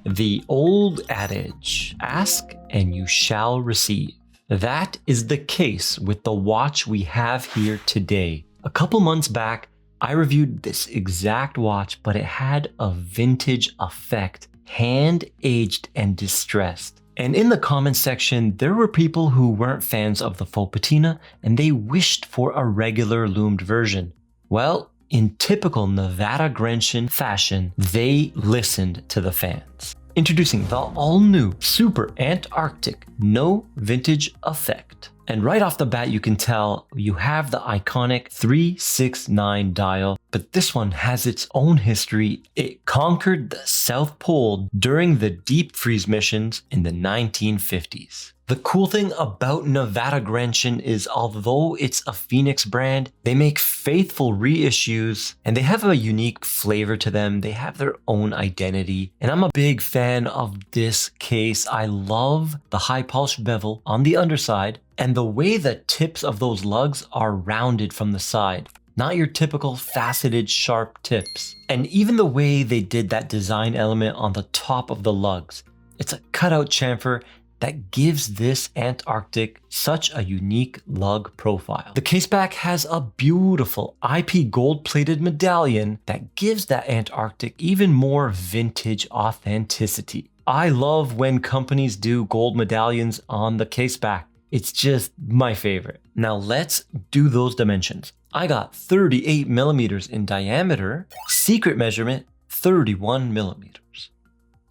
The old adage, ask and you shall receive. That is the case with the watch we have here today. A couple months back, I reviewed this exact watch, but it had a vintage effect, hand-aged and distressed. And in the comments section, there were people who weren't fans of the faux patina and they wished for a regular loomed version. Well, in typical Nevada Grenshin fashion, they listened to the fans. Introducing the all-new Super Antarctic No Vintage Effect. And right off the bat, you can tell you have the iconic 369 dial, but this one has its own history. It conquered the South Pole during the deep freeze missions in the 1950s. The cool thing about Nevada Grenshin is although it's a Phoenix brand, they make faithful reissues and they have a unique flavor to them. They have their own identity. And I'm a big fan of this case. I love the high polished bevel on the underside and the way the tips of those lugs are rounded from the side. Not your typical faceted sharp tips. And even the way they did that design element on the top of the lugs. It's a cutout chamfer that gives this Antarctic such a unique lug profile. The caseback has a beautiful IP gold-plated medallion that gives that Antarctic even more vintage authenticity. I love when companies do gold medallions on the caseback. It's just my favorite. Now let's do those dimensions. I got 38 millimeters in diameter, secret measurement 31 millimeters.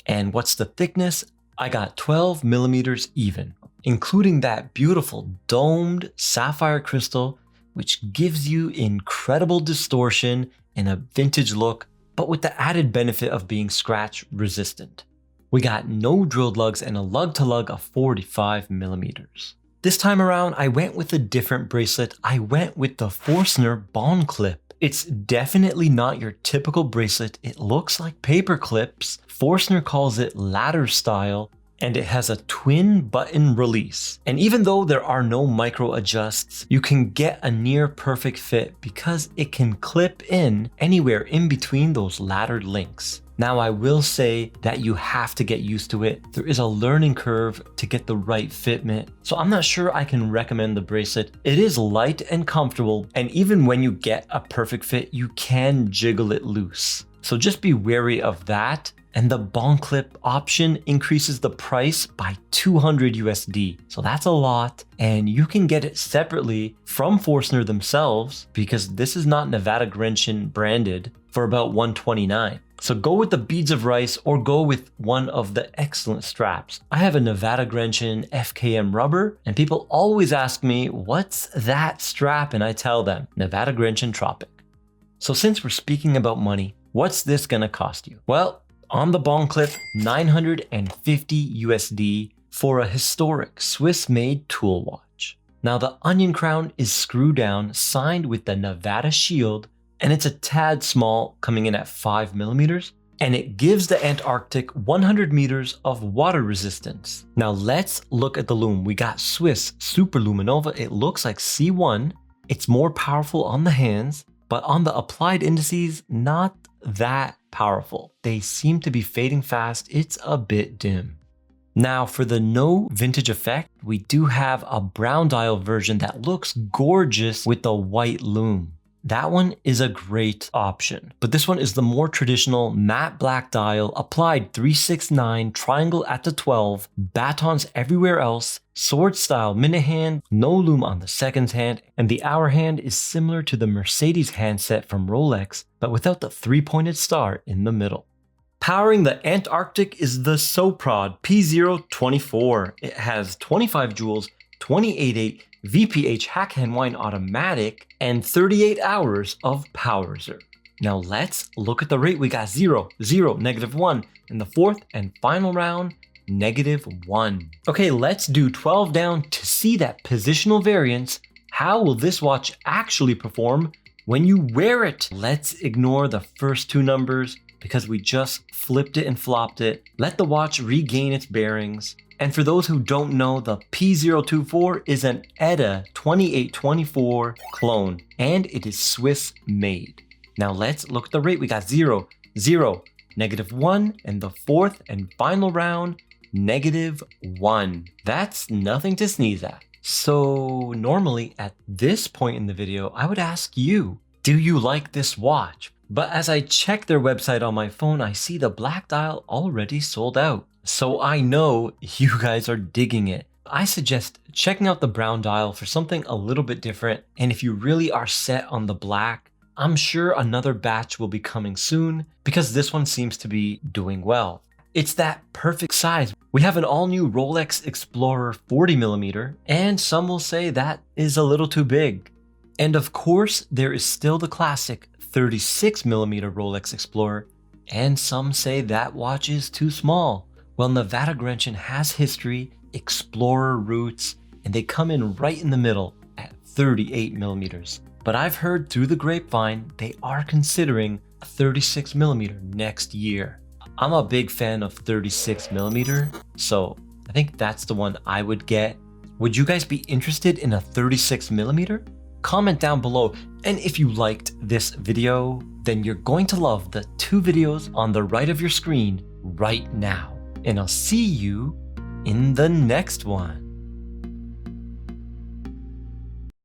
And what's the thickness? I got 12 millimeters even, including that beautiful domed sapphire crystal, which gives you incredible distortion and a vintage look, but with the added benefit of being scratch resistant. We got no drilled lugs and a lug to lug of 45 millimeters. This time around, I went with a different bracelet. I went with the Forstner Bond Clip. It's definitely not your typical bracelet. It looks like paper clips. Forstner calls it ladder style, and it has a twin button release. And even though there are no micro adjusts, you can get a near perfect fit because it can clip in anywhere in between those laddered links. Now I will say that you have to get used to it. There is a learning curve to get the right fitment. So I'm not sure I can recommend the bracelet. It is light and comfortable, and even when you get a perfect fit, you can jiggle it loose. So just be wary of that. And the Bond Clip option increases the price by 200 USD. So that's a lot. And you can get it separately from Forstner themselves because this is not Nevada Grenshin branded for about $129. So go with the beads of rice or go with one of the excellent straps. I have a Nevada Grenshin FKM rubber and people always ask me, what's that strap? And I tell them, Nevada Grenshin Tropic. So since we're speaking about money, what's this gonna cost you? Well, on the Bond Clip, 950 USD for a historic Swiss-made tool watch. Now the onion crown is screw down, signed with the Nevada shield, and it's a tad small, coming in at 5 millimeters, and it gives the Antarctic 100 meters of water resistance. Now let's look at the loom. We got Swiss Super Luminova. It looks like C1. It's more powerful on the hands, but on the applied indices, not that powerful. They seem to be fading fast. It's a bit dim. Now for the no vintage effect, we do have a brown dial version that looks gorgeous with the white loom. That one is a great option, but this one is the more traditional matte black dial, applied 369, triangle at the 12, batons everywhere else, sword style minute hand, no loom on the seconds hand, and the hour hand is similar to the Mercedes handset from Rolex, but without the 3-pointed star in the middle. Powering the Antarctic is the Soprod P024. It has 25 joules, 28.8 VPH hack hand wind automatic, and 38 hours of power reserve. Now let's look at the rate. We got 0, 0, -1, in the fourth and final round, -1. Okay, let's do 12 down to see that positional variance. How will this watch actually perform when you wear it? Let's ignore the first two numbers because we just flipped it and flopped it. Let the watch regain its bearings. And for those who don't know, the P024 is an ETA 2824 clone, and it is Swiss made. Now let's look at the rate. We got 0, 0, -1, and the fourth and final round, -1. That's nothing to sneeze at. So normally at this point in the video, I would ask you, do you like this watch? But as I check their website on my phone, I see the black dial already sold out. So I know you guys are digging it. I suggest checking out the brown dial for something a little bit different. And if you really are set on the black, I'm sure another batch will be coming soon because this one seems to be doing well. It's that perfect size. We have an all-new Rolex Explorer 40mm, and some will say that is a little too big. And of course, there is still the classic 36mm Rolex Explorer, and some say that watch is too small. Well, Nevada Grenchen has history, Explorer roots, and they come in right in the middle at 38mm. But I've heard through the grapevine they are considering a 36mm next year. I'm a big fan of 36mm, so I think that's the one I would get. Would you guys be interested in a 36mm? Comment down below, and if you liked this video, then you're going to love the 2 videos on the right of your screen right now. And I'll see you in the next one.